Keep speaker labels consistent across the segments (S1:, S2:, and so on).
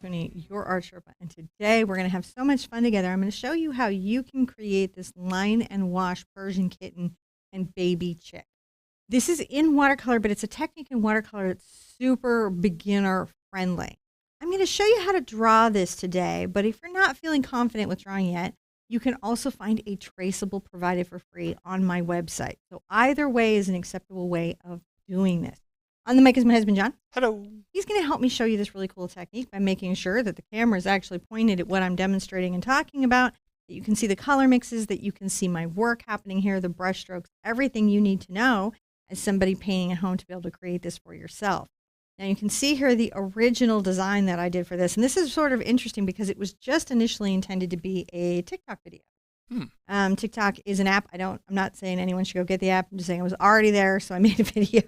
S1: Cooney, your Art Sherpa, and today we're going to have so much fun together. I'm going to show you how you can create this line and wash Persian kitten and baby chick. This is in watercolor, but it's a technique in watercolor that's super beginner friendly. I'm going to show you how to draw this today, but if you're not feeling confident with drawing yet, you can also find a traceable provided for free on my website. So either way is an acceptable way of doing this. On the mic is my husband, John.
S2: Hello.
S1: He's going to help me show you this really cool technique by making sure that the camera is actually pointed at what I'm demonstrating and talking about, that you can see the color mixes, that you can see my work happening here, the brush strokes, everything you need to know as somebody painting at home to be able to create this for yourself. Now you can see here the original design that I did for this, and this is sort of interesting because it was just initially intended to be a TikTok video. TikTok is an app. I'm not saying anyone should go get the app. I'm just saying it was already there, so I made a video.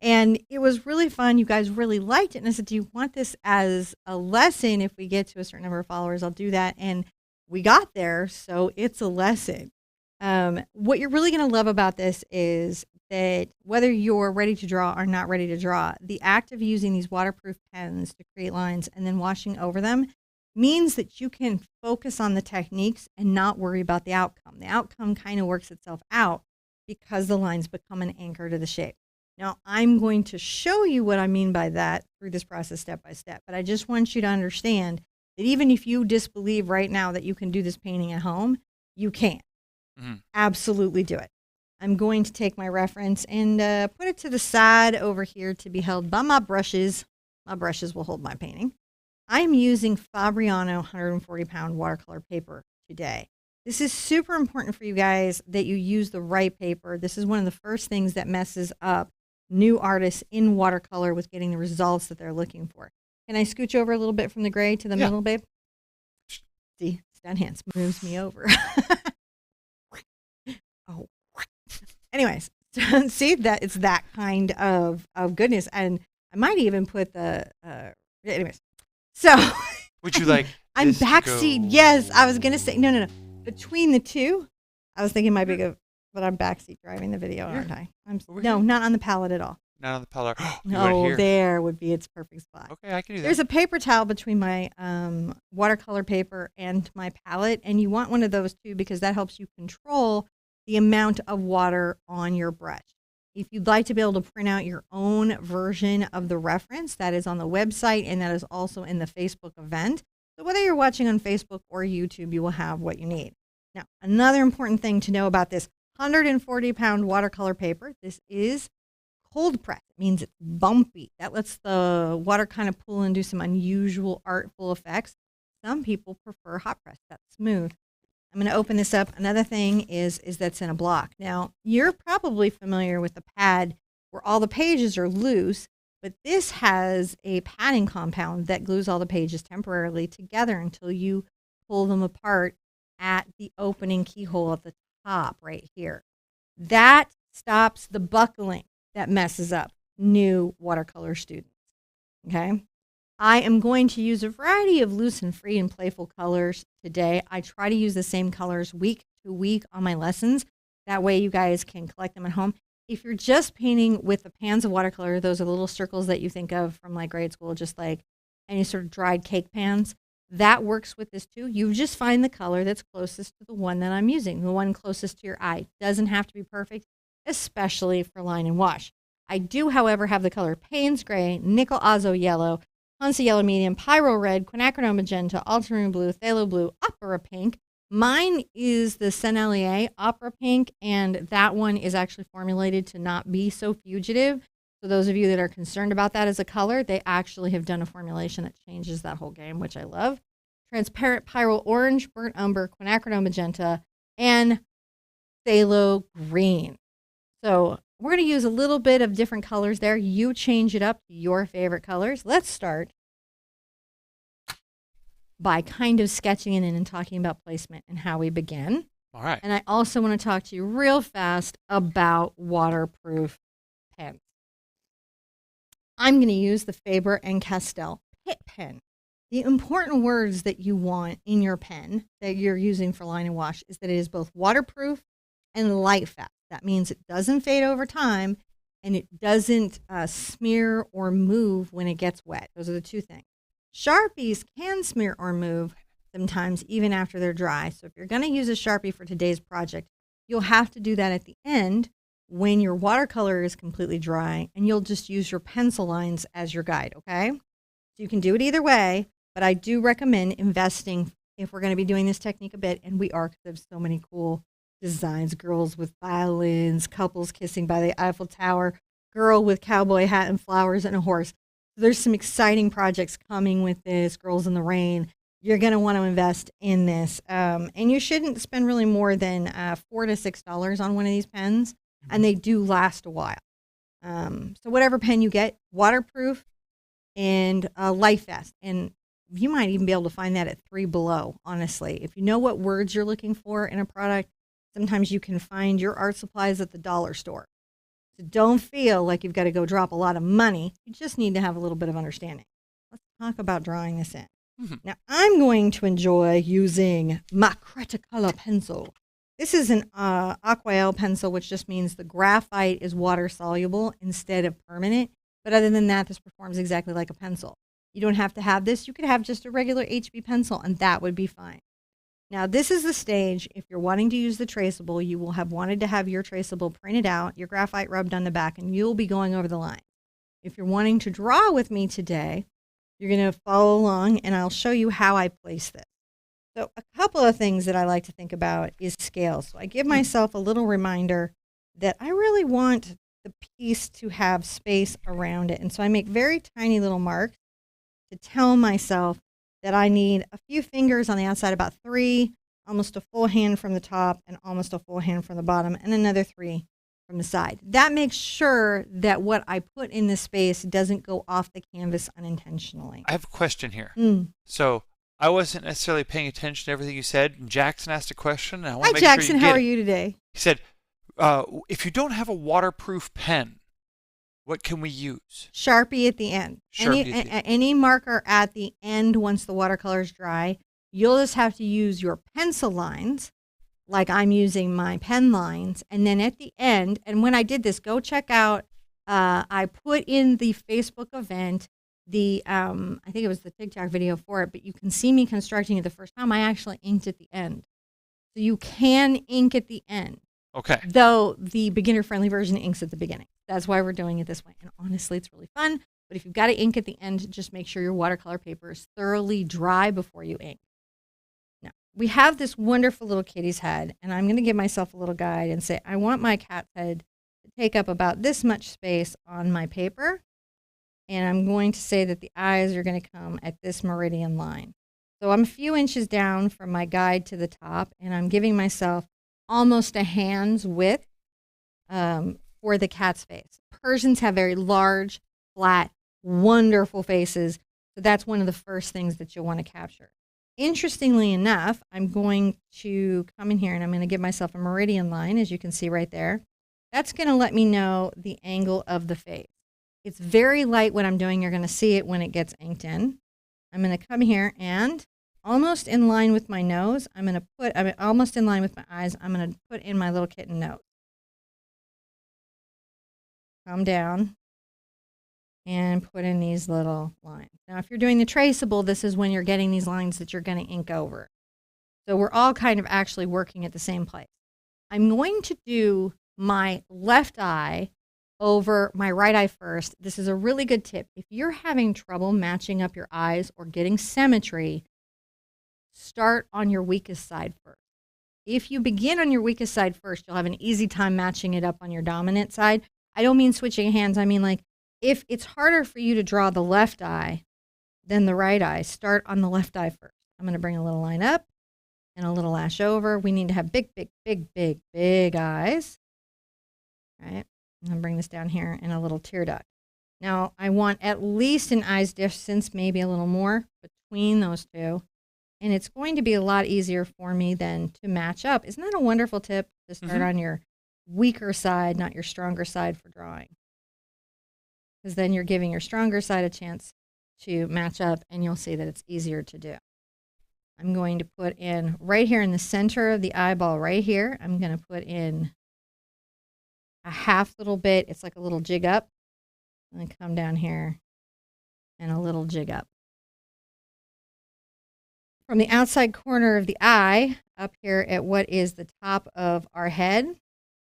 S1: And it was really fun. You guys really liked it. And I said, do you want this as a lesson? If we get to a certain number of followers, I'll do that. And we got there, so it's a lesson. What you're really going to love about this is that whether you're ready to draw or not ready to draw, the act of using these waterproof pens to create lines and then washing over them means that you can focus on the techniques and not worry about the outcome. The outcome kind of works itself out because the lines become an anchor to the shape. Now, I'm going to show you what I mean by that through this process step by step, but I just want you to understand that even if you disbelieve right now that you can do this painting at home, you can. Absolutely do it. I'm going to take my reference and put it to the side over here to be held by my brushes. My brushes will hold my painting. I'm using Fabriano 140-pound watercolor paper today. This is super important for you guys that you use the right paper. This is one of the first things that messes up new artists in watercolor with getting the results that they're looking for. Can I scooch over a little bit from the gray to the middle, babe? See, Stan Hans moves me over. Oh, anyways, see that it's that kind of goodness, and I might even put the anyways. So
S2: Would you like?
S1: I'm backseat. Yes, I was gonna say no. Between the two, I was thinking it might be good, but I'm backseat driving the video, aren't I? No, not on the palette at all.
S2: Not on the palette.
S1: No, there would be its perfect spot.
S2: Okay, I can do that.
S1: There's a paper towel between my watercolor paper and my palette, and you want one of those too because that helps you control the amount of water on your brush. If you'd like to be able to print out your own version of the reference, that is on the website, and that is also in the Facebook event. So whether you're watching on Facebook or YouTube, you will have what you need. Now, another important thing to know about this 140-pound watercolor paper, this is cold press. It means it's bumpy. That lets the water kind of pool and do some unusual artful effects. Some people prefer hot press. That's smooth. I'm going to open this up. Another thing is that's in a block. Now, you're probably familiar with the pad where all the pages are loose, but this has a padding compound that glues all the pages temporarily together until you pull them apart at the opening keyhole at the top right here. That stops the buckling that messes up new watercolor students. Okay? I am going to use a variety of loose and free and playful colors today. I try to use the same colors week to week on my lessons. That way you guys can collect them at home. If you're just painting with the pans of watercolor, those are the little circles that you think of from like grade school, just like any sort of dried cake pans. That works with this too. You just find the color that's closest to the one that I'm using, the one closest to your eye. Doesn't have to be perfect, especially for line and wash. I do, however, have the color Payne's Gray, Nickel Azo Yellow, Hansa Yellow Medium, Pyrrole Red, Quinacridone Magenta, Ultramarine Blue, Phthalo Blue, Opera Pink. Mine is the Sennelier Opera Pink, and that one is actually formulated to not be so fugitive. So those of you that are concerned about that as a color, they actually have done a formulation that changes that whole game, which I love. Transparent Pyrrole Orange, Burnt Umber, Quinacridone Magenta, and Phthalo Green. So we're going to use a little bit of different colors there. You change it up to your favorite colors. Let's start by kind of sketching it in and talking about placement and how we begin.
S2: All right.
S1: And I also want to talk to you real fast about waterproof pens. I'm going to use the Faber-Castell Pitt pen. The important words that you want in your pen that you're using for line and wash is that it is both waterproof and light fast. That means it doesn't fade over time and it doesn't smear or move when it gets wet. Those are the two things. Sharpies can smear or move sometimes even after they're dry. So if you're going to use a Sharpie for today's project, you'll have to do that at the end when your watercolor is completely dry, and you'll just use your pencil lines as your guide, okay? So you can do it either way, but I do recommend investing if we're going to be doing this technique a bit, and we are because there's so many cool designs, girls with violins, couples kissing by the Eiffel Tower, girl with cowboy hat and flowers and a horse. So there's some exciting projects coming with this, girls in the rain. You're going to want to invest in this. And you shouldn't spend really more than $4 to $6 on one of these pens, and they do last a while. So whatever pen you get, waterproof and life vest. And you might even be able to find that at Three Below, honestly. If you know what words you're looking for in a product, sometimes you can find your art supplies at the dollar store. So don't feel like you've got to go drop a lot of money. You just need to have a little bit of understanding. Let's talk about drawing this in. Now, I'm going to enjoy using my Cretacolor pencil. This is an Aquarelle pencil, which just means the graphite is water soluble instead of permanent. But other than that, this performs exactly like a pencil. You don't have to have this. You could have just a regular HB pencil, and that would be fine. Now, this is the stage. If you're wanting to use the traceable, you will have wanted to have your traceable printed out, your graphite rubbed on the back, and you'll be going over the line. If you're wanting to draw with me today, you're going to follow along, and I'll show you how I place this. So a couple of things that I like to think about is scale. So I give myself a little reminder that I really want the piece to have space around it. And so I make very tiny little marks to tell myself that I need a few fingers on the outside, about 3, almost a full hand from the top and almost a full hand from the bottom, and another 3 from the side. That makes sure that what I put in this space doesn't go off the canvas unintentionally.
S2: I have a question here. So I wasn't necessarily paying attention to everything you said. Jackson asked a question, and I want to make
S1: Jackson,
S2: sure you
S1: how
S2: get
S1: are
S2: it.
S1: you today?
S2: He said, if you don't have a waterproof pen, what can we use?
S1: Sharpie at the end. Any marker at the end once the watercolor is dry. You'll just have to use your pencil lines, like I'm using my pen lines. And then at the end, and when I did this, go check out, I put in the Facebook event, I think it was the TikTok video for it, but you can see me constructing it the first time. I actually inked at the end. So you can ink at the end.
S2: Okay.
S1: Though the beginner-friendly version inks at the beginning. That's why we're doing it this way. And honestly, it's really fun. But if you've got to ink at the end, just make sure your watercolor paper is thoroughly dry before you ink. Now, we have this wonderful little kitty's head, and I'm going to give myself a little guide and say, I want my cat's head to take up about this much space on my paper. And I'm going to say that the eyes are going to come at this meridian line. So I'm a few inches down from my guide to the top, and I'm giving myself almost a hand's width for the cat's face. Persians have very large, flat, wonderful faces. So that's one of the first things that you'll want to capture. Interestingly enough, I'm going to come in here and I'm going to give myself a meridian line, as you can see right there. That's going to let me know the angle of the face. It's very light what I'm doing. You're going to see it when it gets inked in. I'm going to come here and almost in line with my nose, almost in line with my eyes, I'm going to put in my little kitten nose. Come down and put in these little lines. Now, if you're doing the traceable, this is when you're getting these lines that you're going to ink over. So we're all kind of actually working at the same place. I'm going to do my left eye over my right eye first. This is a really good tip. If you're having trouble matching up your eyes or getting symmetry, start on your weakest side first. If you begin on your weakest side first, you'll have an easy time matching it up on your dominant side. I don't mean switching hands. I mean, like, if it's harder for you to draw the left eye than the right eye, start on the left eye first. I'm going to bring a little line up and a little lash over. We need to have big, big, big, big, big eyes. All right. I'm going to bring this down here and a little tear duct. Now, I want at least an eye's distance, maybe a little more between those two. And it's going to be a lot easier for me then to match up. Isn't that a wonderful tip to start on your weaker side, not your stronger side for drawing? Because then you're giving your stronger side a chance to match up, and you'll see that it's easier to do. I'm going to put in right here in the center of the eyeball right here, I'm going to put in a half little bit. It's like a little jig up. And then come down here and a little jig up. from the outside corner of the eye up here at what is the top of our head,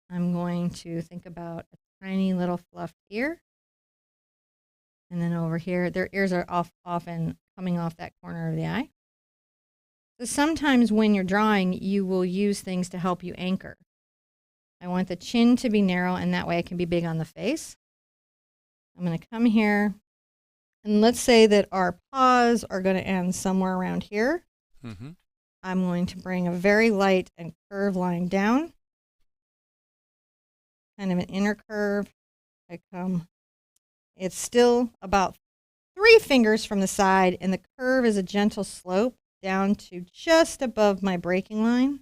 S1: I'm going to think about a tiny little fluff ear. And then over here, their ears are often coming off that corner of the eye. So sometimes when you're drawing, you will use things to help you anchor. I want the chin to be narrow, and that way I can be big on the face. I'm going to come here, and let's say that our paws are going to end somewhere around here.
S2: Mm-hmm.
S1: I'm going to bring a very light and curved line down, kind of an inner curve. It's still about 3 fingers from the side, and the curve is a gentle slope down to just above my breaking line.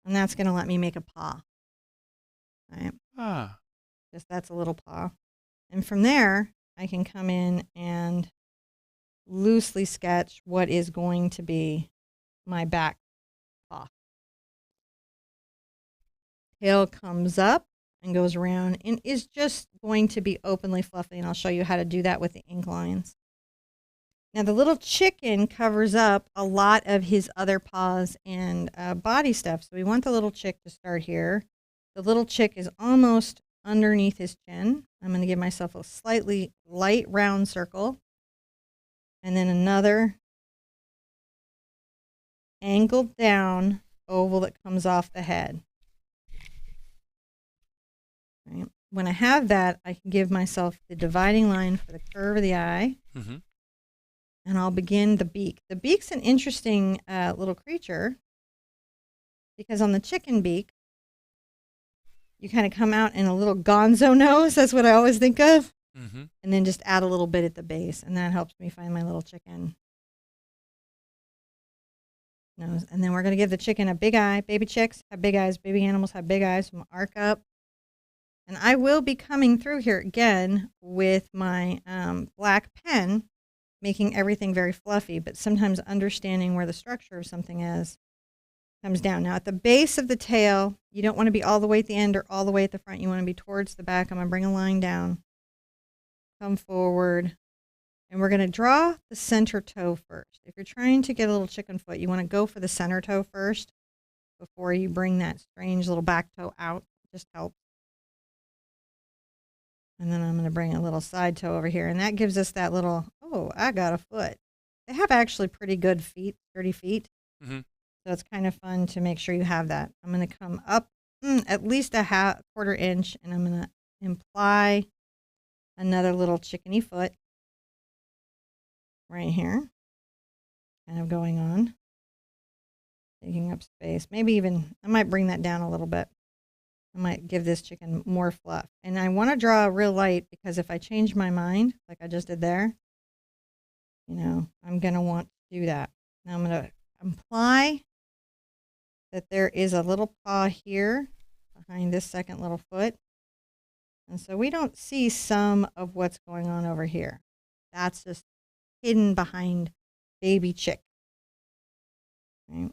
S1: And that's going to let me make a paw. Right? Just that's a little paw. And from there, I can come in and loosely sketch what is going to be my back paw. Tail comes up and goes around and is just going to be openly fluffy, and I'll show you how to do that with the ink lines. Now the little chicken covers up a lot of his other paws and body stuff, so we want the little chick to start here. The little chick is almost underneath his chin. I'm going to give myself a slightly light round circle, and then another angled down oval that comes off the head. Right. When I have that, I can give myself the dividing line for the curve of the eye.
S2: Mm-hmm.
S1: And I'll begin the beak. The beak's an interesting little creature because on the chicken beak, you kind of come out in a little gonzo nose. That's what I always think of.
S2: Mm-hmm.
S1: And then just add a little bit at the base, and that helps me find my little chicken nose. And then we're going to give the chicken a big eye. Baby chicks have big eyes. Baby animals have big eyes. So I'm going to arc up. And I will be coming through here again with my black pen, making everything very fluffy, but sometimes understanding where the structure of something is comes down. Now at the base of the tail, you don't want to be all the way at the end or all the way at the front. You want to be towards the back. I'm going to bring a line down, come forward, and we're going to draw the center toe first. If you're trying to get a little chicken foot, you want to go for the center toe first before you bring that strange little back toe out. It just helps. And then I'm going to bring a little side toe over here. And that gives us that little, oh, I got a foot. They have actually pretty good feet, sturdy feet.
S2: Mm-hmm.
S1: So it's kind of fun to make sure you have that. I'm going to come up at least a quarter inch, and I'm going to imply another little chickeny foot right here. Kind of going on. Taking up space. Maybe even, I might bring that down a little bit. I might give this chicken more fluff. And I want to draw real light because if I change my mind, like I just did there, you know, I'm going to want to do that. Now I'm going to imply that there is a little paw here behind this second little foot. And so we don't see some of what's going on over here. That's just hidden behind baby chick. Right?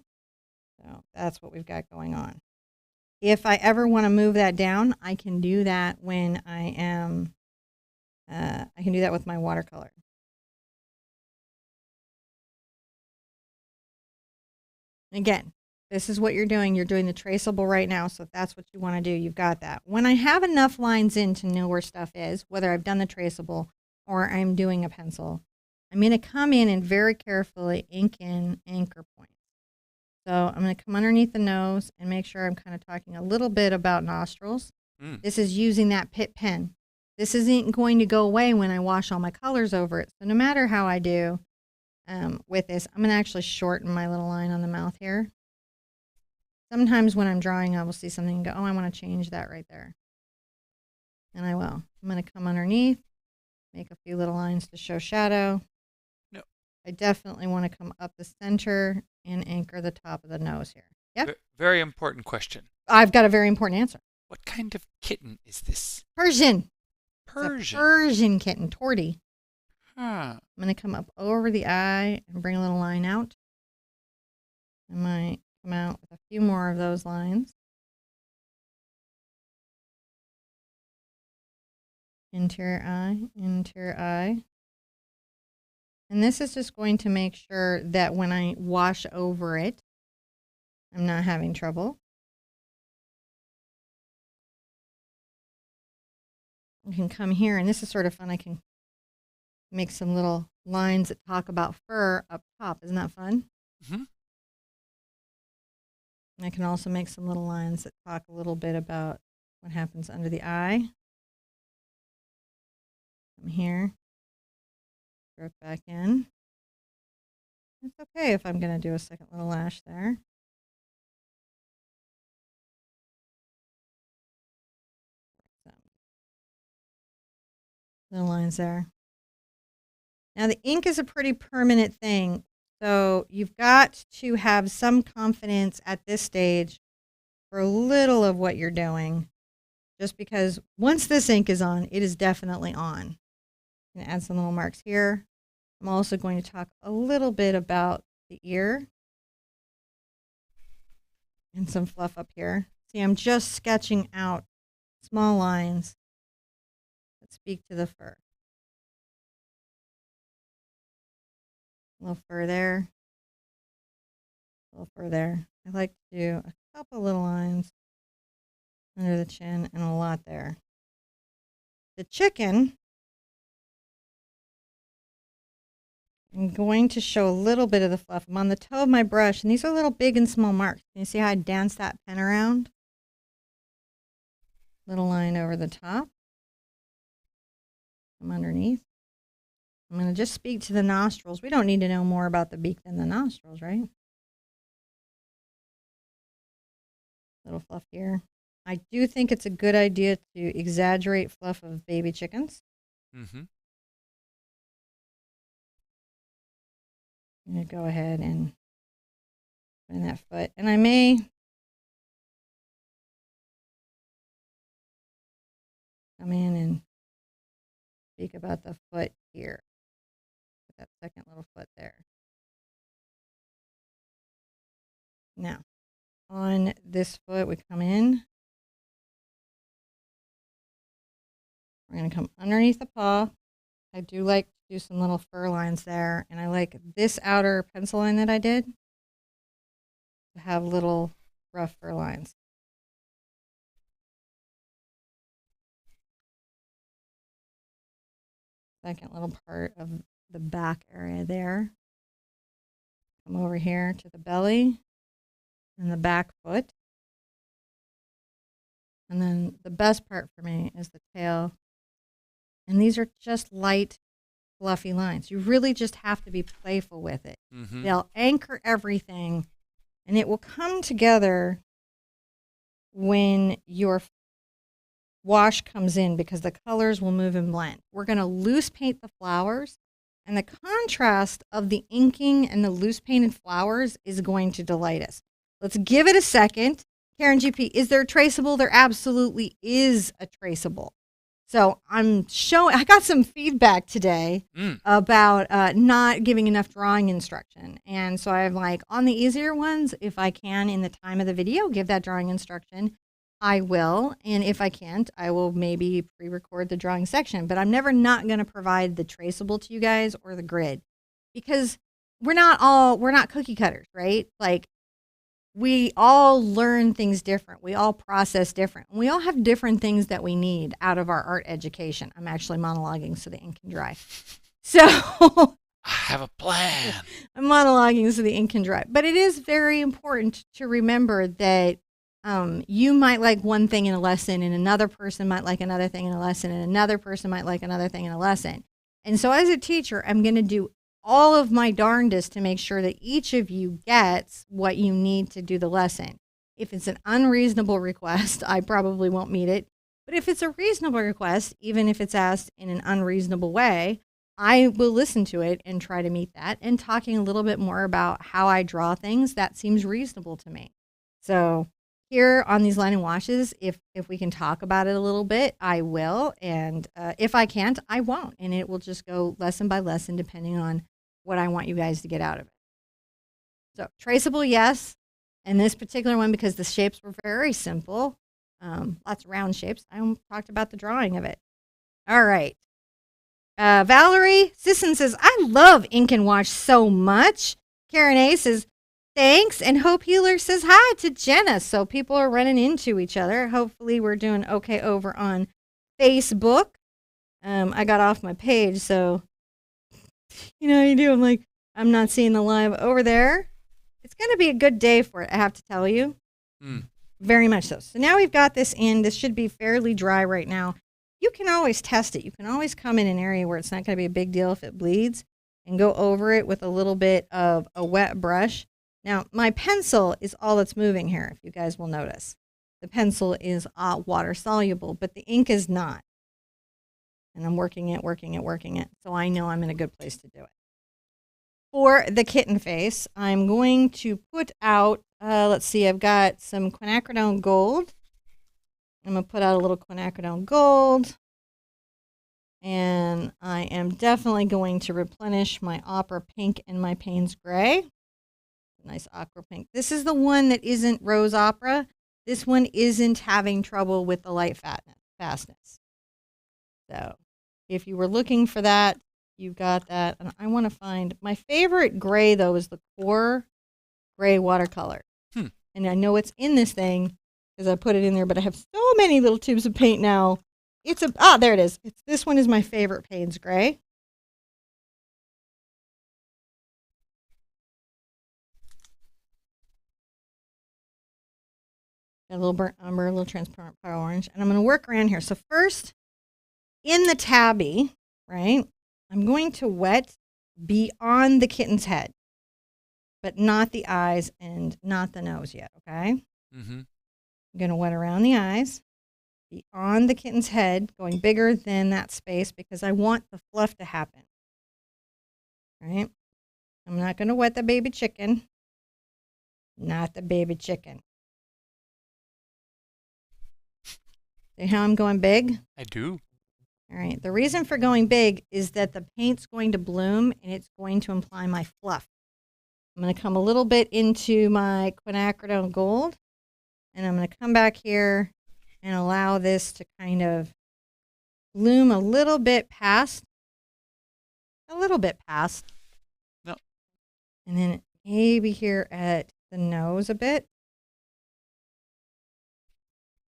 S1: So that's what we've got going on. If I ever want to move that down, I can do that when I am, I can do that with my watercolor. Again, this is what you're doing. You're doing the traceable right now, so if that's what you want to do, you've got that. When I have enough lines in to know where stuff is, whether I've done the traceable or I'm doing a pencil, I'm going to come in and very carefully ink in anchor points. So I'm going to come underneath the nose and make sure I'm kind of talking a little bit about nostrils. This is using that Pitt pen. This isn't going to go away when I wash all my colors over it. So no matter how I do with this, I'm going to actually shorten my little line on the mouth here. Sometimes when I'm drawing, I will see something and go, oh, I want to change that right there. And I will. I'm going to come underneath, make a few little lines to show shadow.
S2: No.
S1: I definitely want to come up the center and anchor the top of the nose here. Yeah?
S2: Very important question.
S1: I've got a very important answer.
S2: What kind of kitten is this?
S1: Persian.
S2: Persian.
S1: It's a Persian kitten, tortie.
S2: Huh.
S1: I'm going to come up over the eye and bring a little line out. I might come out with a few more of those lines. Interior eye, And this is just going to make sure that when I wash over it, I'm not having trouble. I can come here, and this is sort of fun. I can make some little lines that talk about fur up top. Isn't that fun?
S2: Mm-hmm.
S1: I can also make some little lines that talk a little bit about what happens under the eye. Come here, throw it back in. It's okay if I'm going to do a second little lash there. Little lines there. Now the ink is a pretty permanent thing, so you've got to have some confidence at this stage for a little of what you're doing, just because once this ink is on, it is definitely on. I'm going to add some little marks here. I'm also going to talk a little bit about the ear and some fluff up here. See, I'm just sketching out small lines that speak to the fur. A little fur there. A little fur there. I like to do a couple little lines under the chin and a lot there. The chicken, I'm going to show a little bit of the fluff. I'm on the toe of my brush, and these are little big and small marks. Can you see how I dance that pen around? Little line over the top. Come underneath. I'm going to just speak to the nostrils. We don't need to know more about the beak than the nostrils, right? Little fluff here. I do think it's a good idea to exaggerate fluff of baby chickens.
S2: Mm-hmm.
S1: I'm going to go ahead and put in that foot. And I may come in and speak about the foot here. Put that second little foot there. Now, on this foot, we come in. We're going to come underneath the paw. I do like to do some little fur lines there, and I like this outer pencil line that I did to have little rough fur lines. Second little part of the back area there. Come over here to the belly and the back foot. And then the best part for me is the tail. And these are just light, fluffy lines. You really just have to be playful with it.
S2: Mm-hmm.
S1: They'll anchor everything, and it will come together when your wash comes in because the colors will move and blend. We're going to loose paint the flowers, and the contrast of the inking and the loose painted flowers is going to delight us. Let's give it a second. Karen GP, is there a traceable? There absolutely is a traceable. So I got some feedback today about not giving enough drawing instruction. And so I'm like, on the easier ones, if I can in the time of the video, give that drawing instruction, I will. And if I can't, I will maybe pre-record the drawing section. But I'm never not going to provide the traceable to you guys or the grid, because we're not cookie cutters, right? Like, we all learn things different. We all process different. We all have different things that we need out of our art education. I'm actually monologuing so the ink can dry. So
S2: I have a plan.
S1: I'm monologuing so the ink can dry. But it is very important to remember that you might like one thing in a lesson, and another person might like another thing in a lesson, and another person might like another thing in a lesson. And so as a teacher, I'm going to do all of my darndest to make sure that each of you gets what you need to do the lesson. If it's an unreasonable request, I probably won't meet it. But if it's a reasonable request, even if it's asked in an unreasonable way, I will listen to it and try to meet that. And talking a little bit more about how I draw things, that seems reasonable to me. So here on these line and washes, if we can talk about it a little bit, I will. And if I can't, I won't. And it will just go lesson by lesson depending on what I want you guys to get out of it. So traceable, yes. And this particular one, because the shapes were very simple, lots of round shapes, I talked about the drawing of it. All right. Valerie Sisson says, I love Ink and Wash so much. Karen A says, thanks. And Hope Healer says hi to Jenna. So people are running into each other. Hopefully we're doing okay over on Facebook. I got off my page, so you know how you do. I'm like, I'm not seeing the live over there. It's going to be a good day for it, I have to tell you. Very much so. So now we've got this in. This should be fairly dry right now. You can always test it. You can always come in an area where it's not going to be a big deal if it bleeds and go over it with a little bit of a wet brush. Now, my pencil is all that's moving here, if you guys will notice. The pencil is water soluble, but the ink is not. And I'm working it. So I know I'm in a good place to do it. For the Kitten Face, I'm going to put out, let's see, I've got some Quinacridone Gold. I'm going to put out a little Quinacridone Gold. And I am definitely going to replenish my Opera Pink and my Payne's Gray. Nice aqua pink. This is the one that isn't Rose Opera. This one isn't having trouble with the light fastness. So if you were looking for that, you've got that. And I want to find, my favorite gray, though, is the Core Gray Watercolor. And I know it's in this thing because I put it in there, but I have so many little tubes of paint now. There it is. This one is my favorite Payne's Gray. A little burnt umber, a little transparent fire orange. And I'm going to work around here. So first, in the tabby, right, I'm going to wet beyond the kitten's head, but not the eyes and not the nose yet, okay? I'm going to wet around the eyes, beyond the kitten's head, going bigger than that space because I want the fluff to happen, right? I'm not going to wet the baby chicken. Not the baby chicken. See how I'm going big?
S2: I do.
S1: All right. The reason for going big is that the paint's going to bloom and it's going to imply my fluff. I'm going to come a little bit into my Quinacridone Gold, and I'm going to come back here and allow this to kind of bloom a little bit past.
S2: No.
S1: And then maybe here at the nose a bit.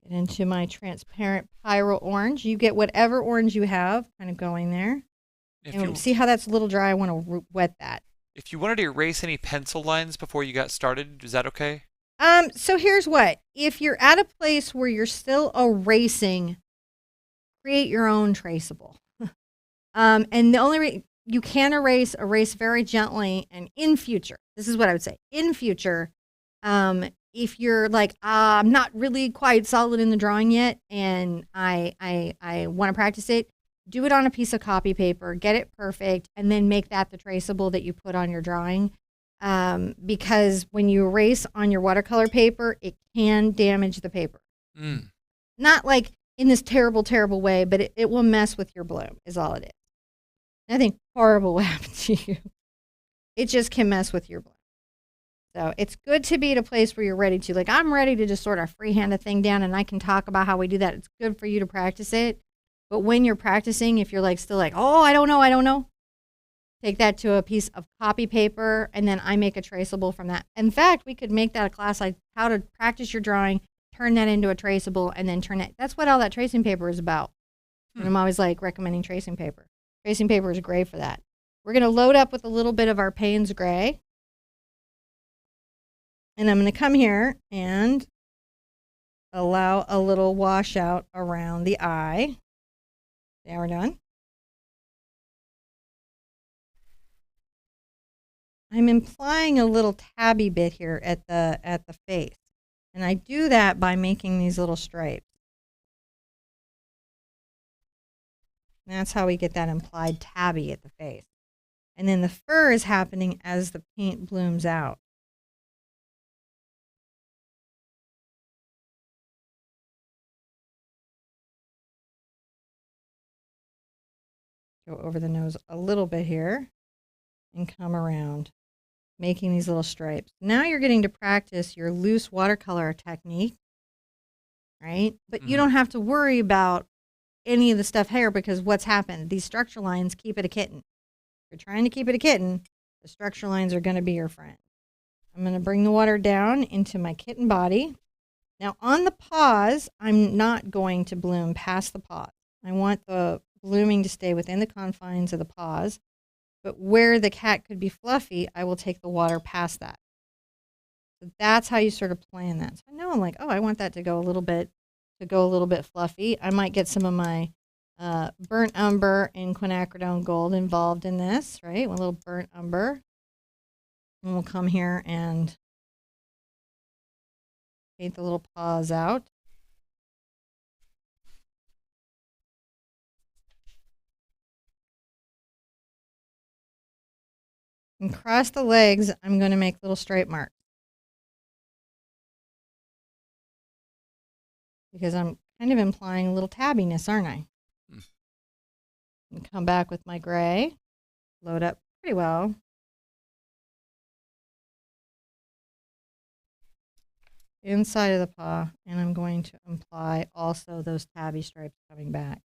S1: Into my transparent Pyrrole orange. You get whatever orange you have kind of going there. And see how that's a little dry? I want to wet that.
S2: If you wanted to erase any pencil lines before you got started, is that okay?
S1: So here's what. If you're at a place where you're still erasing, create your own traceable. And the only you can erase very gently, and in future, this is what I would say. In future, if you're like, I'm not really quite solid in the drawing yet, and I want to practice it, do it on a piece of copy paper, get it perfect, and then make that the traceable that you put on your drawing. Because when you erase on your watercolor paper, it can damage the paper. Not like in this terrible, terrible way, but it will mess with your bloom, is all it is. Nothing horrible will happen to you. It just can mess with your bloom. So it's good to be at a place where you're ready to, like, I'm ready to just sort of freehand a thing down and I can talk about how we do that. It's good for you to practice it. But when you're practicing, if you're like still like, oh, I don't know, take that to a piece of copy paper and then I make a traceable from that. In fact, we could make that a class like how to practice your drawing, turn that into a traceable, and then turn it. That's what all that tracing paper is about. And I'm always like recommending tracing paper. Tracing paper is great for that. We're going to load up with a little bit of our Payne's Gray. And I'm going to come here and allow a little washout around the eye. There, we're done. I'm implying a little tabby bit here at the face. And I do that by making these little stripes. And that's how we get that implied tabby at the face. And then the fur is happening as the paint blooms out. Go over the nose a little bit here and come around, making these little stripes. Now you're getting to practice your loose watercolor technique, right? But you don't have to worry about any of the stuff here because what's happened? These structure lines keep it a kitten. If you're trying to keep it a kitten, the structure lines are going to be your friend. I'm going to bring the water down into my kitten body. Now on the paws, I'm not going to bloom past the paws. I want the blooming to stay within the confines of the paws. But where the cat could be fluffy, I will take the water past that. So that's how you sort of plan that. So I know I'm like, oh, I want that to go a little bit fluffy. I might get some of my burnt umber and quinacridone gold involved in this, right? One little burnt umber. And we'll come here and paint the little paws out. And across the legs, I'm going to make little stripe marks. Because I'm kind of implying a little tabbiness, aren't I? And come back with my gray. Load up pretty well. Inside of the paw, and I'm going to imply also those tabby stripes coming back.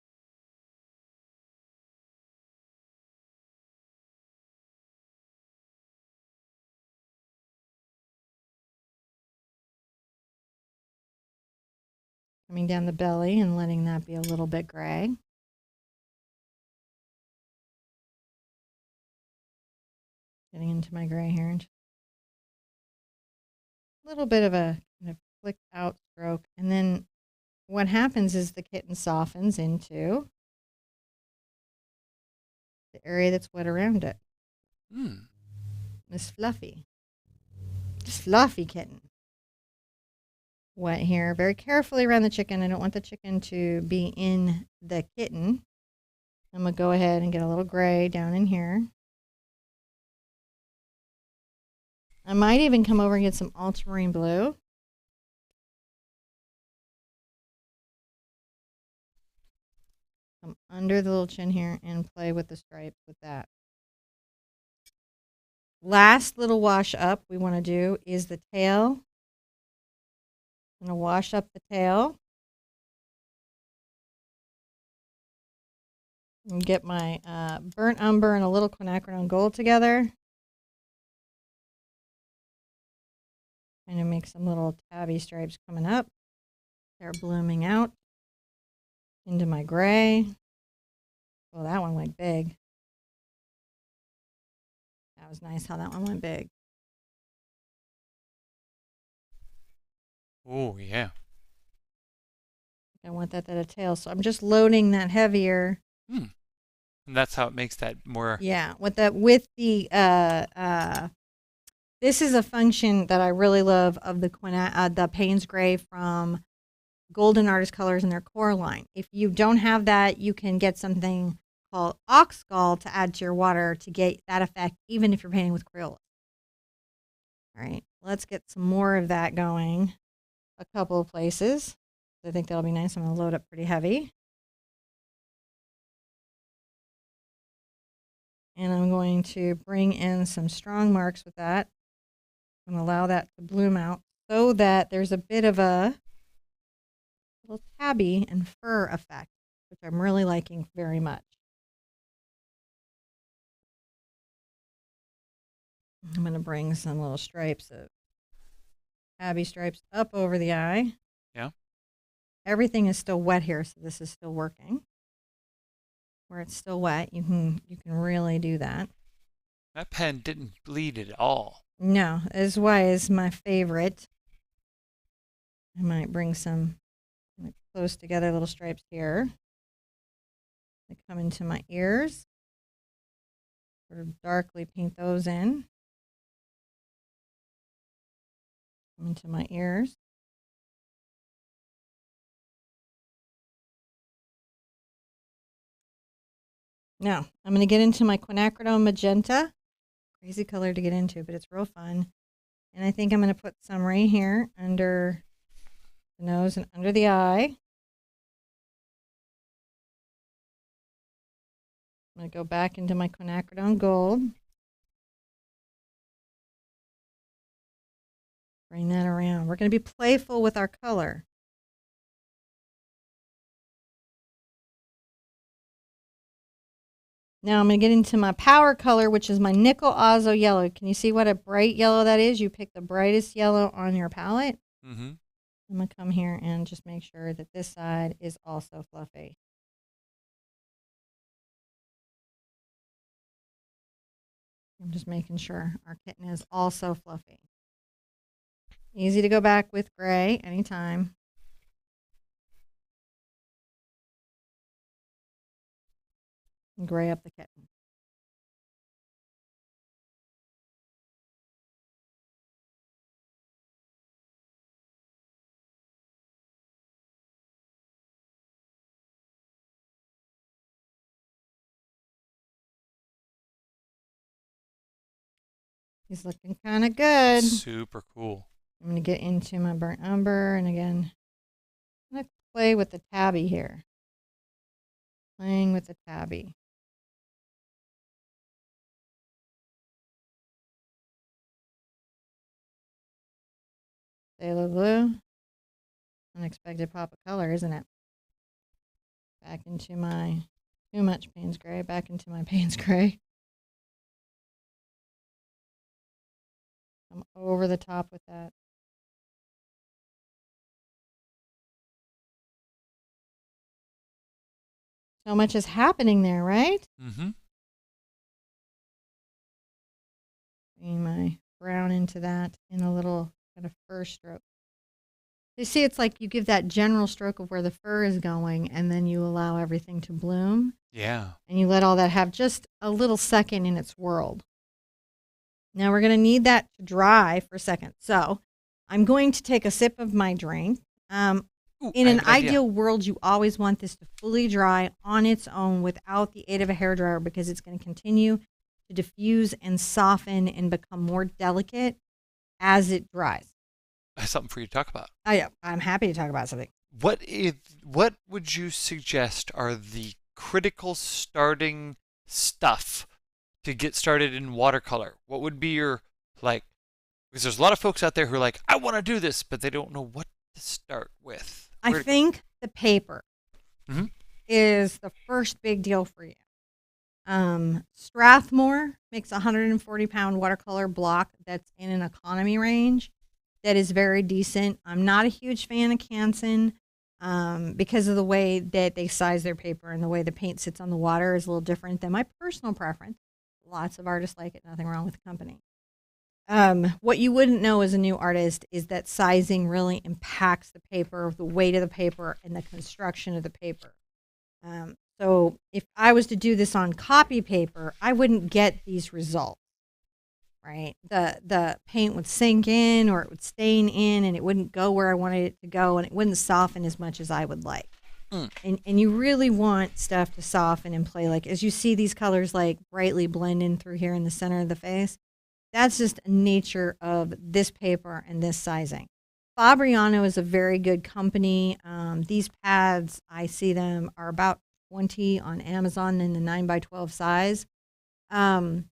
S1: Coming down the belly and letting that be a little bit gray. Getting into my gray here. And a little bit of a kind of flicked out stroke. And then what happens is the kitten softens into the area that's wet around it. This fluffy kitten. Wet here, very carefully around the chicken. I don't want the chicken to be in the kitten. I'm going to go ahead and get a little gray down in here. I might even come over and get some Ultramarine Blue. Come under the little chin here and play with the stripes with that. Last little wash up we want to do is the tail. I'm going to wash up the tail. And get my burnt umber and a little quinacridone gold together. Kind of make some little tabby stripes coming up. They're blooming out into my gray. Well, that one went big. That was nice how that one went big.
S2: Oh, yeah.
S1: I want that at a tail, so I'm just loading that heavier.
S2: And that's how it makes that more.
S1: Yeah, with the this is a function that I really love of the Payne's Gray from Golden Artist Colors in their core line. If you don't have that, you can get something called ox gall to add to your water to get that effect, even if you're painting with Crayola. All right, let's get some more of that going a couple of places. I think that'll be nice. I'm going to load up pretty heavy. And I'm going to bring in some strong marks with that and allow that to bloom out so that there's a bit of a little tabby and fur effect, which I'm really liking very much. I'm going to bring some little stripes of tabby stripes up over the eye.
S2: Yeah.
S1: Everything is still wet here, so this is still working. Where it's still wet, you can really do that.
S2: That pen didn't bleed at all.
S1: No, this is why it's my favorite. I might bring some close together little stripes here. They come into my ears. Sort of darkly paint those in. Come into my ears. Now, I'm going to get into my Quinacridone Magenta. Crazy color to get into, but it's real fun. And I think I'm going to put some right here under the nose and under the eye. I'm going to go back into my Quinacridone Gold. Bring that around. We're going to be playful with our color. Now I'm going to get into my power color, which is my nickel Azo Yellow. Can you see what a bright yellow that is? You pick the brightest yellow on your palette.
S2: Mm-hmm.
S1: I'm going to come here and just make sure that this side is also fluffy. I'm just making sure our kitten is also fluffy. Easy to go back with gray anytime. And gray up the kitten. He's looking kind of good.
S2: Super cool.
S1: I'm going to get into my burnt umber, and again, I'm going to play with the tabby here. Playing with the tabby. Phthalo Blue. Unexpected pop of color, isn't it? Back into my too much Payne's Gray. Back into my Payne's Gray. I'm over the top with that. So much is happening there, right?
S2: Mm-hmm.
S1: Bring my brown into that in a little kind of fur stroke. You see, it's like you give that general stroke of where the fur is going, and then you allow everything to bloom.
S2: Yeah.
S1: And you let all that have just a little second in its world. Now we're going to need that to dry for a second. So I'm going to take a sip of my drink. In an ideal world, you always want this to fully dry on its own without the aid of a hairdryer, because it's going to continue to diffuse and soften and become more delicate as it dries.
S2: I have something for you to talk about.
S1: I'm happy to talk about something.
S2: What would you suggest are the critical starting stuff to get started in watercolor? What would be your, like, because there's a lot of folks out there who are like, I want to do this, but they don't know what to start with.
S1: I think the paper is the first big deal for you. Strathmore makes a 140-pound watercolor block that's in an economy range that is very decent. I'm not a huge fan of Canson because of the way that they size their paper, and the way the paint sits on the water is a little different than my personal preference. Lots of artists like it. Nothing wrong with the company. What you wouldn't know as a new artist is that sizing really impacts the paper, the weight of the paper, and the construction of the paper. So if I was to do this on copy paper, I wouldn't get these results, right? The paint would sink in, or it would stain in, and it wouldn't go where I wanted it to go, and it wouldn't soften as much as I would like. And you really want stuff to soften and play. Like, as you see these colors like brightly blend in through here in the center of the face, that's just nature of this paper and this sizing. Fabriano is a very good company. These pads, I see them, are about 20 on Amazon in the 9x12 size. So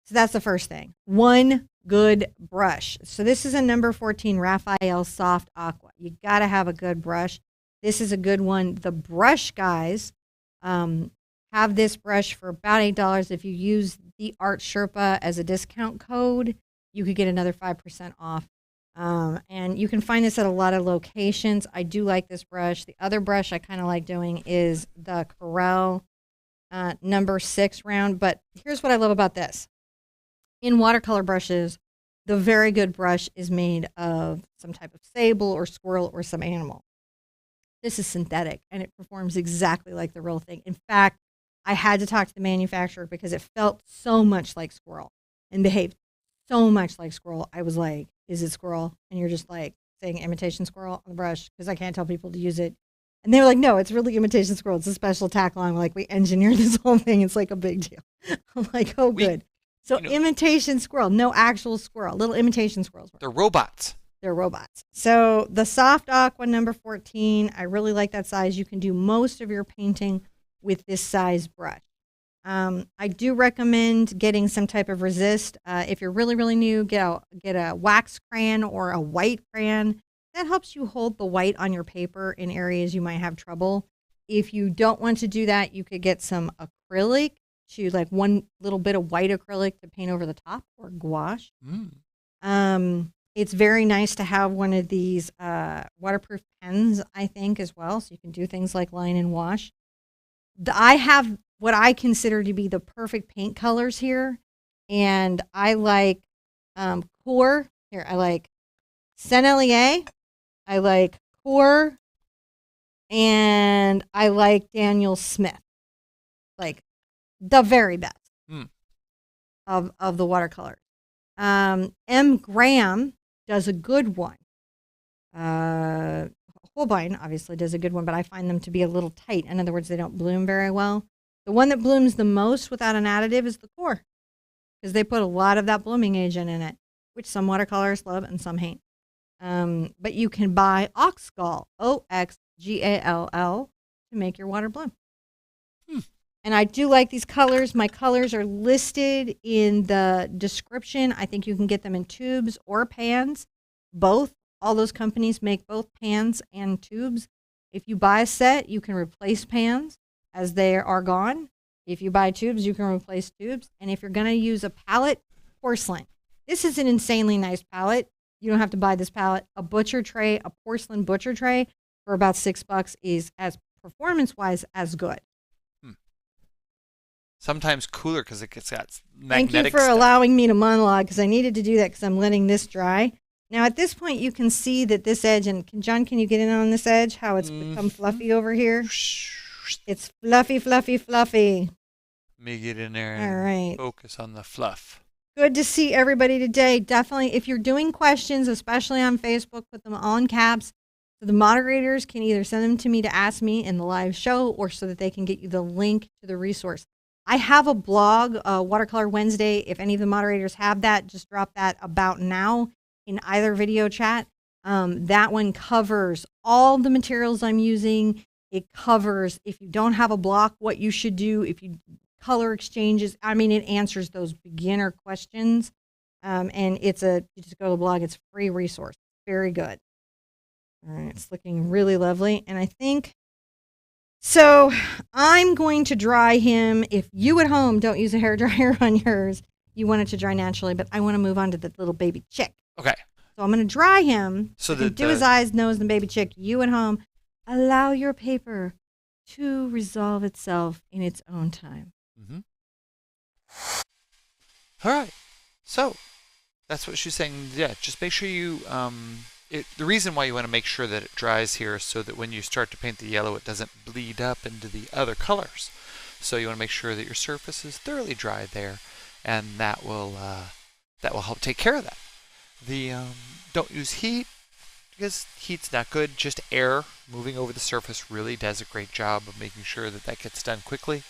S1: that's the first thing. One good brush. So this is a number 14 Raphael Soft Aqua. You got to have a good brush. This is a good one. The brush guys have this brush for about $8. If you use the Art Sherpa as a discount code, you could get another 5% off. And you can find this at a lot of locations. I do like this brush. The other brush I kind of like doing is the Corel number 6 round. But here's what I love about this. In watercolor brushes, the very good brush is made of some type of sable or squirrel or some animal. This is synthetic, and it performs exactly like the real thing. In fact, I had to talk to the manufacturer because it felt so much like squirrel and behaved so much like squirrel. I was like, is it squirrel? And you're just like saying imitation squirrel on the brush, because I can't tell people to use it. And they were like, no, it's really imitation squirrel. It's a special tack line. Like, we engineered this whole thing. It's like a big deal. I'm like, oh, good. So imitation squirrel, no actual squirrel, little imitation squirrels.
S2: They're robots.
S1: They're robots. So the Soft Aqua number 14, I really like that size. You can do most of your painting with this size brush. I do recommend getting some type of resist. If you're really, really new, get a wax crayon or a white crayon. That helps you hold the white on your paper in areas you might have trouble. If you don't want to do that, you could get some acrylic to like one little bit of white acrylic to paint over the top or gouache. It's very nice to have one of these waterproof pens, I think, as well. So you can do things like line and wash. I have what I consider to be the perfect paint colors here. And I like Core. Here, I like Sennelier. I like Core. And I like Daniel Smith. Like the very best of the watercolors. M. Graham does a good one. Holbein obviously does a good one, but I find them to be a little tight. In other words, they don't bloom very well. The one that blooms the most without an additive is the Core, because they put a lot of that blooming agent in it, which some watercolorists love and some hate. But you can buy Oxgall, Oxgall, to make your water bloom. And I do like these colors. My colors are listed in the description. I think you can get them in tubes or pans, both. All those companies make both pans and tubes. If you buy a set, you can replace pans as they are gone. If you buy tubes, you can replace tubes. And if you're going to use a palette, porcelain. This is an insanely nice palette. You don't have to buy this palette. A butcher tray, a porcelain butcher tray for about $6 is as performance-wise as good.
S2: Sometimes cooler because it gets that
S1: magnetic
S2: magnetic
S1: Thank you for
S2: stuff.
S1: allowing me to monologue, because I needed to do that because I'm letting this dry. Now, at this point, you can see that this edge, and John, can you get in on this edge, how it's become fluffy over here? It's fluffy, fluffy, fluffy.
S2: Let me get in there
S1: All right.
S2: Focus on the fluff.
S1: Good to see everybody today. Definitely, if you're doing questions, especially on Facebook, put them all in caps. So the moderators can either send them to me to ask me in the live show, or so that they can get you the link to the resource. I have a blog, Watercolor Wednesday. If any of the moderators have that, just drop that about now in either video chat. That one covers all the materials I'm using. It covers, if you don't have a block, what you should do. If you color exchanges, I mean, it answers those beginner questions. And you just go to the blog. It's a free resource. Very good. All right, it's looking really lovely. And I think, so I'm going to dry him. If you at home don't use a hairdryer on yours, you want it to dry naturally, but I want to move on to the little baby chick.
S2: Okay.
S1: So I'm going to dry him.
S2: So
S1: do his eyes, nose, and baby chick. You at home, allow your paper to resolve itself in its own time.
S2: All right. So that's what she's saying. Yeah, just make sure you the reason why you want to make sure that it dries here is so that when you start to paint the yellow, it doesn't bleed up into the other colors. So you want to make sure that your surface is thoroughly dry there, and that will help take care of that. Don't use heat, because heat's not good. Just air moving over the surface really does a great job of making sure that that gets done quickly.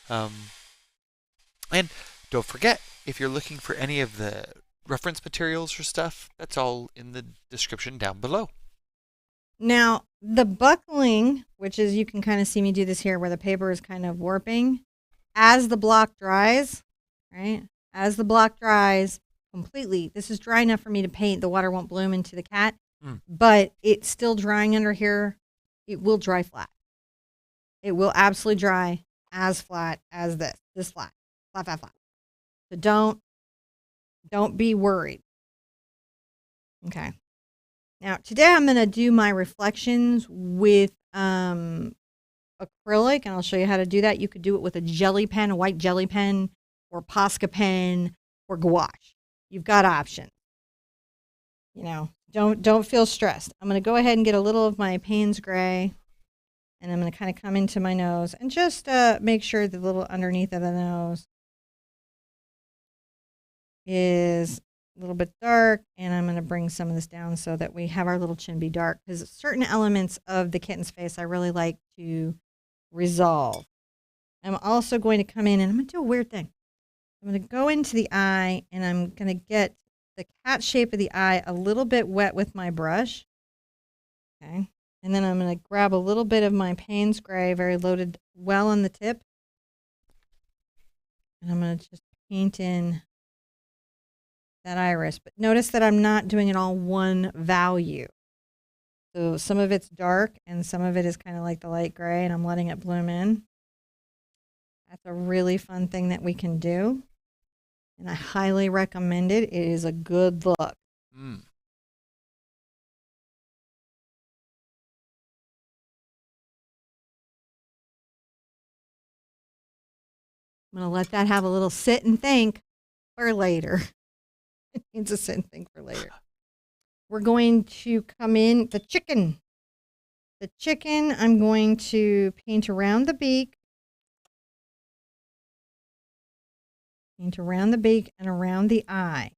S2: And don't forget, if you're looking for any of the reference materials or stuff, that's all in the description down below.
S1: Now, the buckling, which is, you can kind of see me do this here where the paper is kind of warping, as the block dries, right? As the block dries completely, this is dry enough for me to paint. The water won't bloom into the cat, but it's still drying under here. It will dry flat. It will absolutely dry as flat as this flat. Flat, flat, flat. So don't be worried. Okay. Now, today I'm going to do my reflections with acrylic, and I'll show you how to do that. You could do it with a jelly pen, a white jelly pen, or Posca pen, or gouache. You've got options. You know, don't feel stressed. I'm going to go ahead and get a little of my Payne's gray, and I'm going to kind of come into my nose and just make sure the little underneath of the nose is a little bit dark, and I'm going to bring some of this down so that we have our little chin be dark, because certain elements of the kitten's face I really like to resolve. I'm also going to come in, and I'm going to do a weird thing. I'm going to go into the eye, and I'm going to get the cat shape of the eye a little bit wet with my brush. Okay. And then I'm going to grab a little bit of my Payne's gray, very loaded, well on the tip. And I'm going to just paint in that iris. But notice that I'm not doing it all one value. So some of it's dark, and some of it is kind of like the light gray, and I'm letting it bloom in. That's a really fun thing that we can do. And I highly recommend it. It is a good look.
S2: Mm.
S1: I'm going to let that have a little sit and think for later. It needs a sit and think for later. We're going to come in the chicken. The chicken, I'm going to paint around the beak. Paint around the beak and around the eye.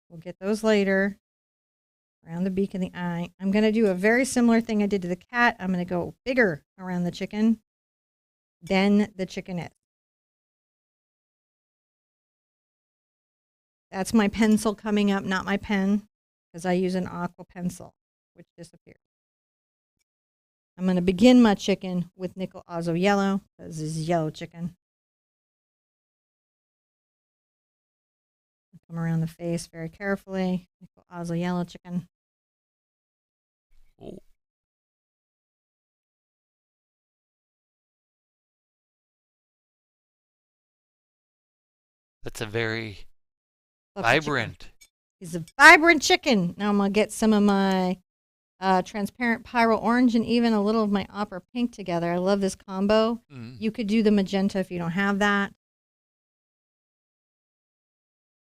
S1: We'll get those later. Around the beak and the eye. I'm going to do a very similar thing I did to the cat. I'm going to go bigger around the chicken than the chicken is. That's my pencil coming up, not my pen, because I use an aqua pencil, which disappears. I'm going to begin my chicken with nickel Azo Yellow, because this is yellow chicken. Come around the face very carefully. Nickel Azo Yellow chicken.
S2: Oh. That's a very vibrant.
S1: He's a vibrant chicken. Now I'm going to get some of my transparent Pyrrole Orange and even a little of my Opera Pink together. I love this combo.
S2: Mm.
S1: You could do the magenta if you don't have that.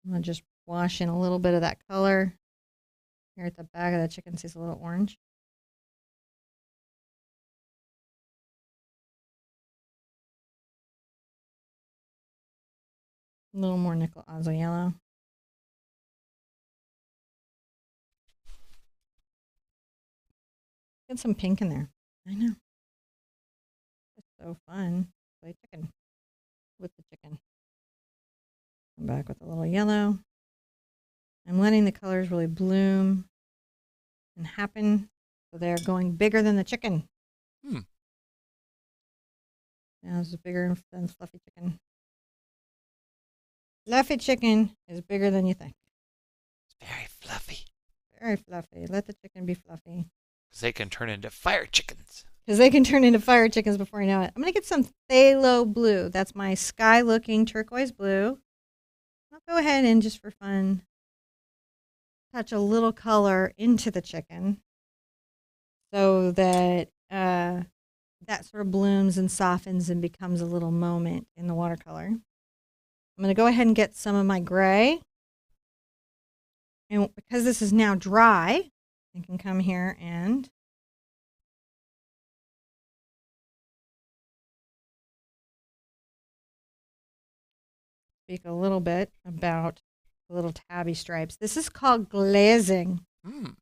S1: I'm going to just wash in a little bit of that color. Here at the back of the chicken, see it's a little orange. A little more nickel Azo Yellow. Get some pink in there. I know. It's so fun. Play chicken with the chicken. Come back with a little yellow. I'm letting the colors really bloom and happen. So they're going bigger than the chicken.
S2: Hmm.
S1: Now this is bigger than fluffy chicken. Fluffy chicken is bigger than you think.
S2: It's very fluffy.
S1: Very fluffy. Let the chicken be fluffy.
S2: Because they can turn into fire chickens.
S1: Because they can turn into fire chickens before you know it. I'm going to get some Phthalo Blue. That's my sky-looking turquoise blue. I'll go ahead and just for fun, touch a little color into the chicken so that that sort of blooms and softens and becomes a little moment in the watercolor. I'm going to go ahead and get some of my gray. And because this is now dry, I can come here and speak a little bit about the little tabby stripes. This is called glazing.
S2: Mm.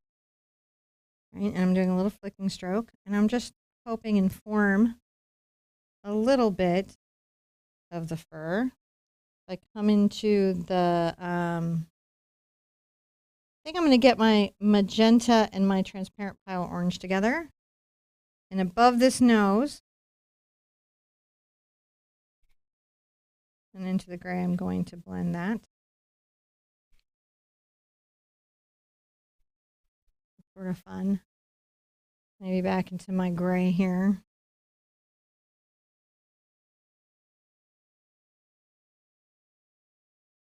S1: Right? And I'm doing a little flicking stroke, and I'm just helping inform a little bit of the fur. I come into the, I think I'm going to get my magenta and my transparent Pyrrole Orange together. And above this nose, and into the gray, I'm going to blend that. Sort of fun. Maybe back into my gray here.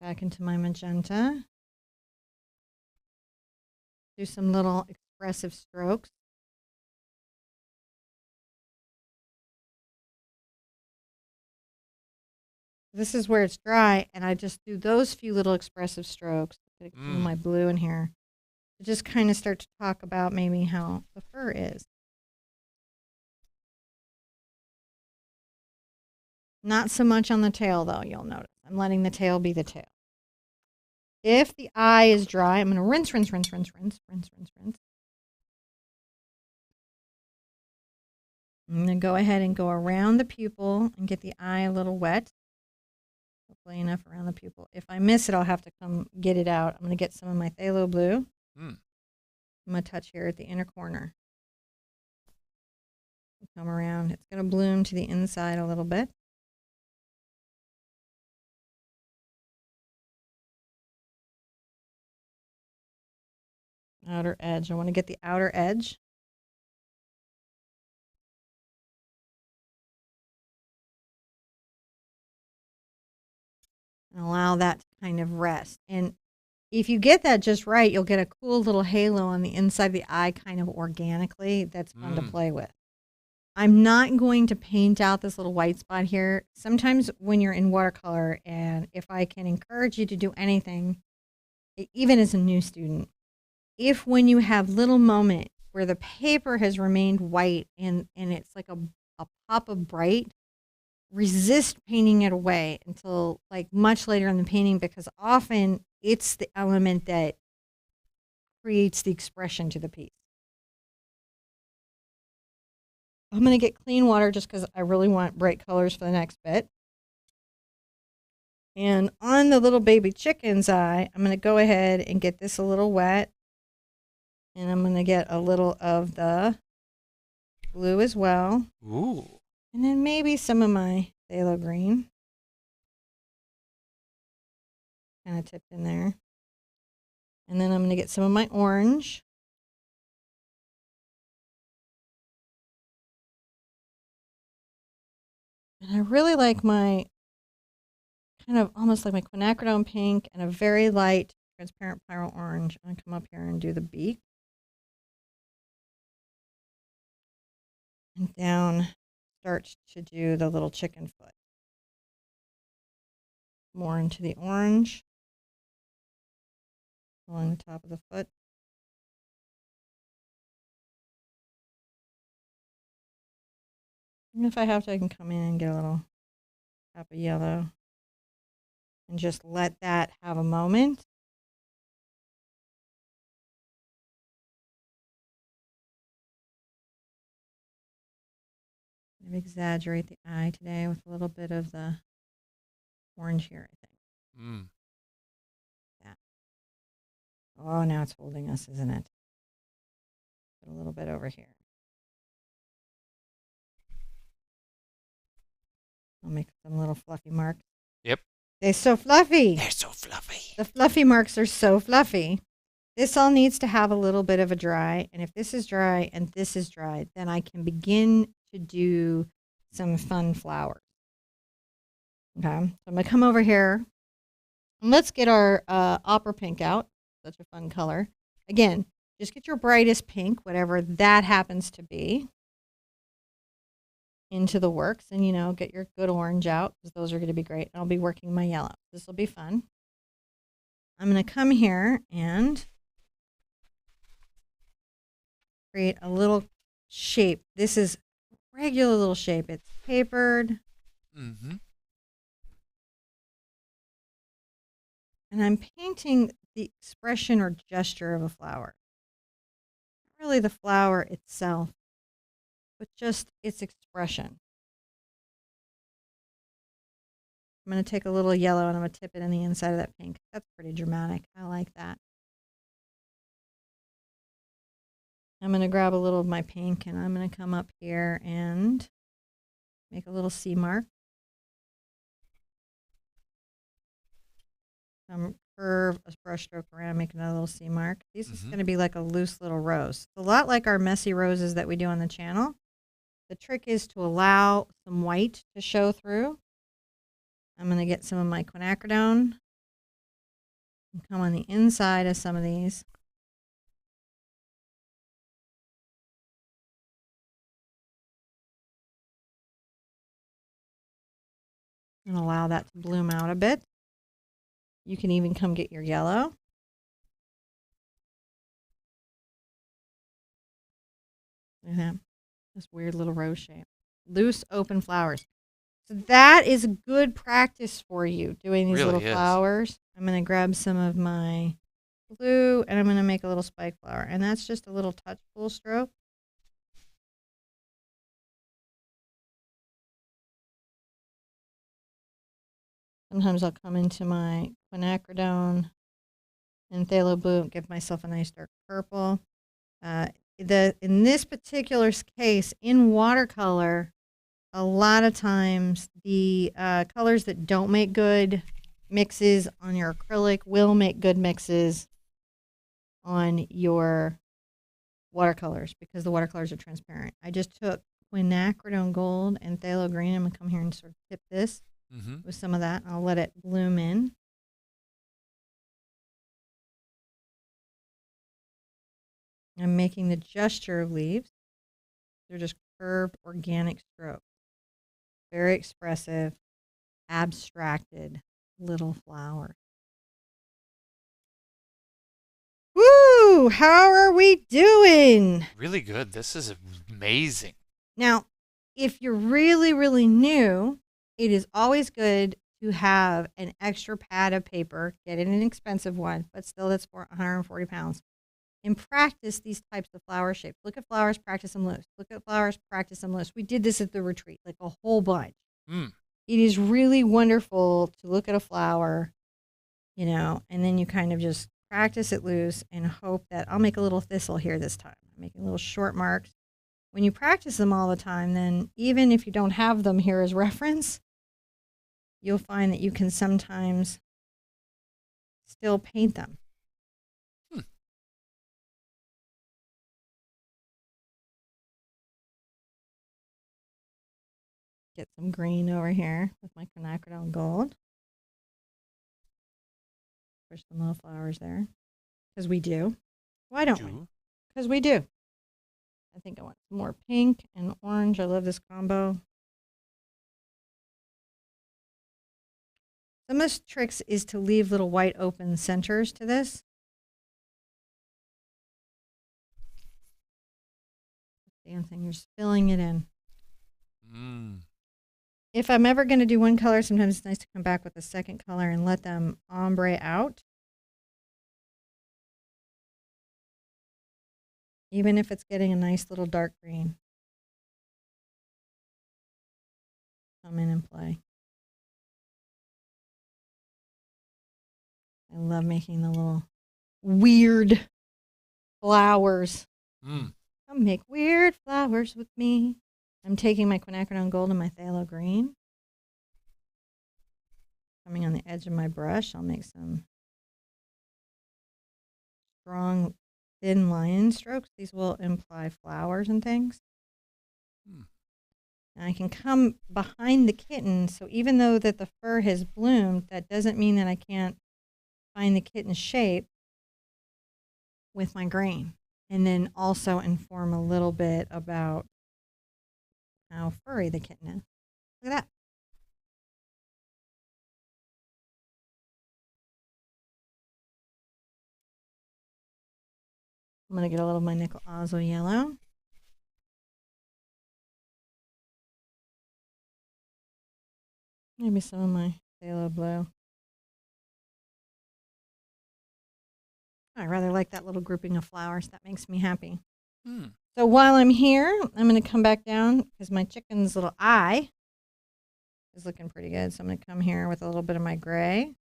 S1: Back into my magenta. Do some little expressive strokes. This is where it's dry, and I just do those few little expressive strokes. Put some of my blue in here. To just kind of start to talk about maybe how the fur is. Not so much on the tail, though, you'll notice. I'm letting the tail be the tail. If the eye is dry, I'm going to rinse, rinse, rinse, rinse, rinse, rinse, rinse, rinse. I'm going to go ahead and go around the pupil and get the eye a little wet. Hopefully enough around the pupil. If I miss it, I'll have to come get it out. I'm going to get some of my Phthalo Blue. I'm going to touch here at the inner corner. Come around. It's going to bloom to the inside a little bit. Outer edge. I want to get the outer edge. and allow that to kind of rest. And if you get that just right, you'll get a cool little halo on the inside of the eye kind of organically that's fun to play with. I'm not going to paint out this little white spot here. Sometimes when you're in watercolor, and if I can encourage you to do anything, even as a new student, if when you have little moment where the paper has remained white and it's like a pop of bright, resist painting it away until like much later in the painting, because often it's the element that creates the expression to the piece. I'm going to get clean water just because I really want bright colors for the next bit. And on the little baby chicken's eye, I'm going to go ahead and get this a little wet. And I'm going to get a little of the blue as well.
S2: Ooh.
S1: And then maybe some of my Phthalo Green. Kind of tipped in there. And then I'm going to get some of my orange. And I really like my kind of almost like my quinacridone pink and a very light transparent pyrrole orange. I'm going to come up here and do the beak. And down start to do the little chicken foot. More into the orange along the top of the foot. And if I have to, I can come in and get a little top of yellow and just let that have a moment. Kind of exaggerate the eye today with a little bit of the orange here, I think. Yeah. Oh, now it's holding us, isn't it? Put a little bit over here. I'll make some little fluffy marks.
S2: Yep.
S1: They're so fluffy.
S2: They're so fluffy.
S1: The fluffy marks are so fluffy. This all needs to have a little bit of a dry. And if this is dry and this is dry, then I can begin to do some fun flowers. Okay. So I'm going to come over here. And let's get our opera pink out. Such a fun color. Again, just get your brightest pink, whatever that happens to be, into the works. And, you know, get your good orange out because those are going to be great. I'll be working my yellow. This will be fun. I'm going to come here and create a little shape. This is a regular little shape. It's papered.
S2: Mm-hmm.
S1: And I'm painting the expression or gesture of a flower. Not really the flower itself, but just its expression. I'm going to take a little yellow and I'm going to tip it in the inside of that pink. That's pretty dramatic. I like that. I'm going to grab a little of my pink and I'm going to come up here and make a little C mark. Curve a brush stroke around, make another little C mark. This is going to be like a loose little rose. It's a lot like our messy roses that we do on the channel. The trick is to allow some white to show through. I'm going to get some of my quinacridone and come on the inside of some of these. And allow that to bloom out a bit. You can even come get your yellow. Look at that. This weird little rose shape. Loose, open flowers. So that is good practice for you, doing these
S2: Really
S1: little
S2: is.
S1: flowers. I'm going to grab some of my blue, and I'm going to make a little spike flower. And that's just a little touch full stroke. Sometimes I'll come into my quinacridone and Phthalo Blue and give myself a nice dark purple. In this particular case, in watercolor, a lot of times the colors that don't make good mixes on your acrylic will make good mixes on your watercolors because the watercolors are transparent. I just took Quinacridone Gold and Phthalo Green. I'm going to come here and sort of tip this. with some of that. I'll let it bloom in. I'm making the gesture of leaves. They're just curved organic strokes. Very expressive, abstracted little flowers. Woo! How are we doing?
S2: Really good. This is amazing.
S1: Now, if you're really, really new, it is always good to have an extra pad of paper. Get an inexpensive one, but still that's for 140 pounds. And practice these types of flower shapes. Look at flowers, practice them loose. Look at flowers, practice them loose. We did this at the retreat, like a whole bunch. It is really wonderful to look at a flower, you know, and then you kind of just practice it loose and hope that I'll make a little thistle here this time. I'm making little short marks. When you practice them all the time, then even if you don't have them here as reference, you'll find that you can sometimes still paint them. Get some green over here with my Quinacridone Gold. Push some little flowers there. Because we do. Why don't we? Because we do. I think I want some more pink and orange. I love this combo. Some of the tricks is to leave little white open centers to this. Dancing, you're just filling it in. If I'm ever going to do one color, sometimes it's nice to come back with a second color and let them ombre out. Even if it's getting a nice little dark green. Come in and play. I love making the little weird flowers. Come make weird flowers with me. I'm taking my Quinacridone Gold and my Phthalo Green. Coming on the edge of my brush, I'll make some strong, thin line strokes. These will imply flowers and things. And I can come behind the kitten, so even though that the fur has bloomed, that doesn't mean that I can't find the kitten's shape with my grain. And then also inform a little bit about how furry the kitten is. Look at that. I'm going to get a little of my nickel Azo Yellow. Maybe some of my Phthalo Blue. I rather like that little grouping of flowers. That makes me happy. So while I'm here, I'm going to come back down because my chicken's little eye is looking pretty good. So I'm going to come here with a little bit of my gray.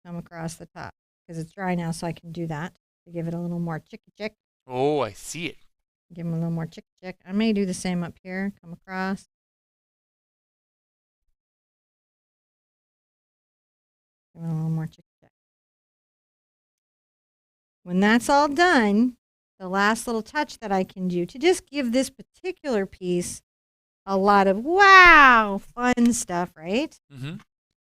S1: Come across the top because it's dry now, so I can do that to give it a little more chick.
S2: Oh, I see it.
S1: Give them a little more chick. I may do the same up here. Come across. Give it a little more chick. When that's all done, the last little touch that I can do to just give this particular piece a lot of wow, fun stuff, right?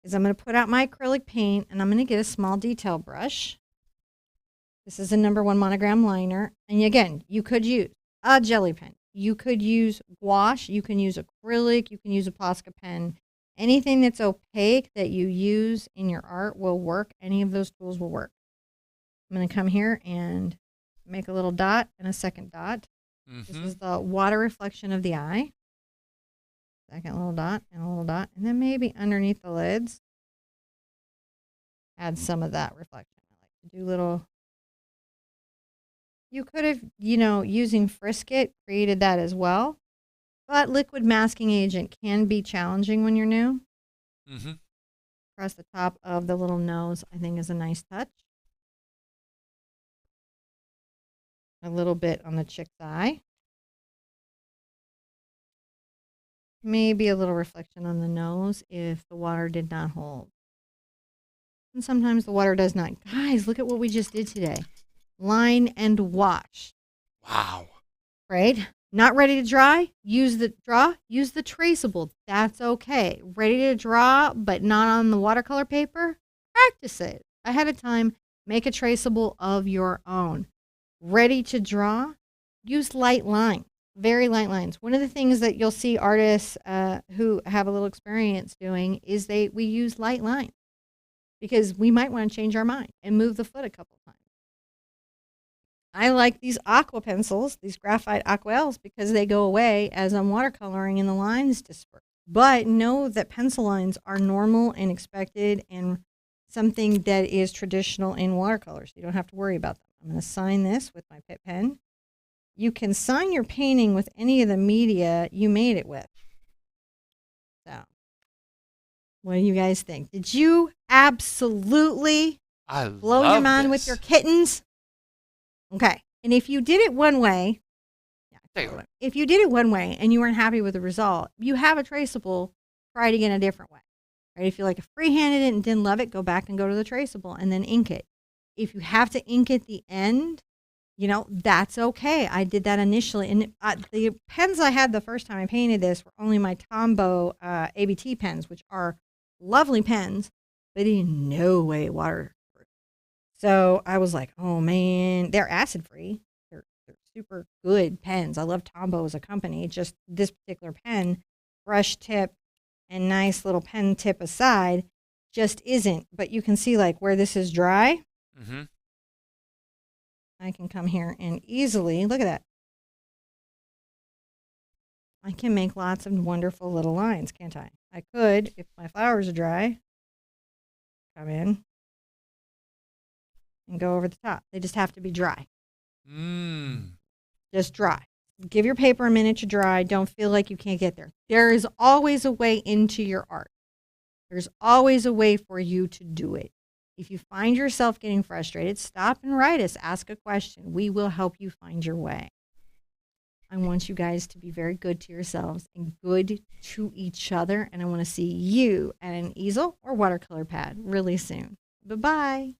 S1: Is I'm going to put out my acrylic paint and I'm going to get a small detail brush. This is a #1 monogram liner. And again, you could use a jelly pen. You could use gouache. You can use acrylic. You can use a Posca pen. Anything that's opaque that you use in your art will work. Any of those tools will work. I'm going to come here and make a little dot and a second dot. This is the water reflection of the eye. Second little dot and a little dot. And then maybe underneath the lids, add some of that reflection. I like to do little. You could have, using Frisket, created that as well. But liquid masking agent can be challenging when you're new. Across the top of the little nose, I think, is a nice touch. A little bit on the chick's eye. Maybe a little reflection on the nose if the water did not hold. And sometimes the water does not. Guys, look at what we just did today. Line and wash.
S2: Wow.
S1: Right? Not ready to use the traceable. That's okay. Ready to draw, but not on the watercolor paper? Practice it ahead of time. Make a traceable of your own. Ready to draw? Use light lines, very light lines. One of the things that you'll see artists who have a little experience doing is we use light lines because we might want to change our mind and move the foot a couple times. I like these aqua pencils, these graphite aquarelles, because they go away as I'm watercoloring and the lines disperse. But know that pencil lines are normal and expected and something that is traditional in watercolor, so you don't have to worry about them. I'm going to sign this with my Pitt pen. You can sign your painting with any of the media you made it with. So, what do you guys think? Did you absolutely blow your mind with your kittens? Okay, and if you did it one way, if you did it one way and you weren't happy with the result, you have a traceable, try it again a different way. Right? If you like freehanded it and didn't love it, go back and go to the traceable and then ink it. If you have to ink at the end, that's okay. I did that initially. And the pens I had the first time I painted this were only my Tombow ABT pens, which are lovely pens, but in no way waterproof. So I was like, oh, man, they're acid-free. They're super good pens. I love Tombow as a company. Just this particular pen, brush tip and nice little pen tip aside, just isn't. But you can see, like, where this is dry. Mm-hmm. I can come here and easily, look at that. I can make lots of wonderful little lines, can't I? I could, if my flowers are dry, come in and go over the top. They just have to be dry. Just dry. Give your paper a minute to dry. Don't feel like you can't get there. There is always a way into your art. There's always a way for you to do it. If you find yourself getting frustrated, stop and write us. Ask a question. We will help you find your way. I want you guys to be very good to yourselves and good to each other. And I want to see you at an easel or watercolor pad really soon. Bye-bye.